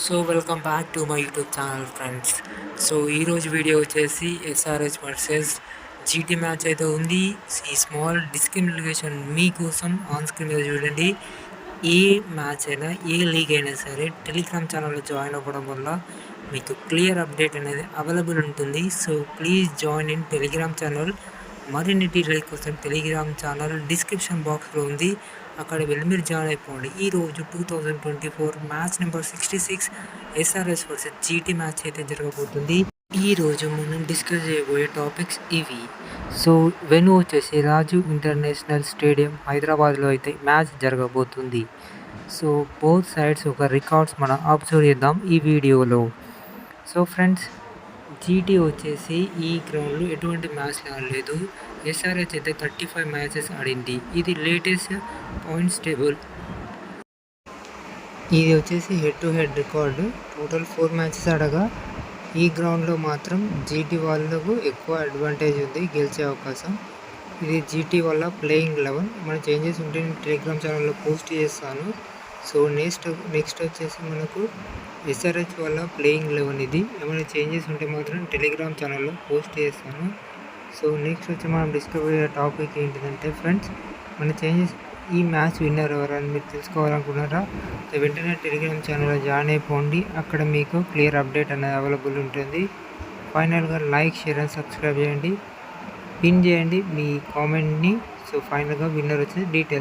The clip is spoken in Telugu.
So welcome back to my YouTube channel friends. So ఈరోజు వీడియో వచ్చేసి ఎస్ఆర్హెచ్ వర్సెస్ జీటీ మ్యాచ్ అయితే ఉంది. ఈ స్మాల్ డిస్క్రిమినేషన్ మీకోసం ఆన్ స్క్రీన్ మీద చూడండి. ఏ మ్యాచ్ అయినా ఏ లీగ్ అయినా సరే టెలిగ్రామ్ ఛానల్లో జాయిన్ అవ్వడం వల్ల మీకు క్లియర్ అప్డేట్ అనేది అవైలబుల్ ఉంటుంది. So please join in Telegram channel. మరిన్ని డీటెయిల్స్ కోసం టెలిగ్రామ్ ఛానల్ డిస్క్రిప్షన్ బాక్స్లో ఉంది, అక్కడ వెళ్ళి మీరు జాయిన్ అయిపోండి. ఈరోజు 2024 match number 66 SRS versus GT match అయితే జరగబోతుంది. ఈరోజు మనం డిస్కస్ చేయబోయే టాపిక్స్ ఇవి. సో వెను వచ్చేసి రాజు ఇంటర్నేషనల్ స్టేడియం హైదరాబాద్లో అయితే మ్యాచ్ జరగబోతుంది. సో బోత్ సైడ్స్ ఒక రికార్డ్స్ మనం అబ్జర్వ్ చేద్దాం ఈ వీడియోలో. సో ఫ్రెండ్స్, జీటీ వచ్చేసి ఈ గ్రౌండ్లో ఎటువంటి మ్యాచ్లు ఆడలేదు. ఎస్ఆర్హెచ్ అయితే 35 మ్యాచెస్ ఆడింది. ఇది లేటెస్ట్ పాయింట్స్ టేబుల్. ఇది వచ్చేసి head to head record. Total 4 matches ఆడగా ఈ గ్రౌండ్లో మాత్రం జీటీ వాళ్ళకు ఎక్కువ అడ్వాంటేజ్ ఉంది, గెలిచే అవకాశం. ఇది జీటీ వల్ల ప్లేయింగ్ 11 మన చేంజెస్ ఉంటే నేను టెలిగ్రామ్ ఛానల్లో పోస్ట్ చేస్తాను. సో నెక్స్ట్ వచ్చేసి మనకు ఎస్ఆర్హెచ్ వల్ల ప్లేయింగ్ 11 ఇది. ఏమైనా చేంజెస్ ఉంటే మాత్రం టెలిగ్రామ్ ఛానల్లో పోస్ట్ చేస్తాను. సో నెక్స్ట్ వచ్చి మనం డిస్కవర్ అయ్యే టాపిక్ ఏంటిదంటే ఫ్రెండ్స్, మన చేంజెస్ ఈ మ్యాచ్ విన్నర్ ఎవరని మీరు తెలుసుకోవాలనుకున్నారా? వెంటనే టెలిగ్రామ్ ఛానల్లో జాయిన్ అయిపోండి, అక్కడ మీకు క్లియర్ అప్డేట్ అనేది అవైలబుల్ ఉంటుంది. ఫైనల్గా లైక్, షేర్ అండ్ సబ్స్క్రైబ్ చేయండి, పిన్ చేయండి మీ కామెంట్ని. సో ఫైనల్గా విన్నర్ వచ్చేసి డీటెయిల్స్.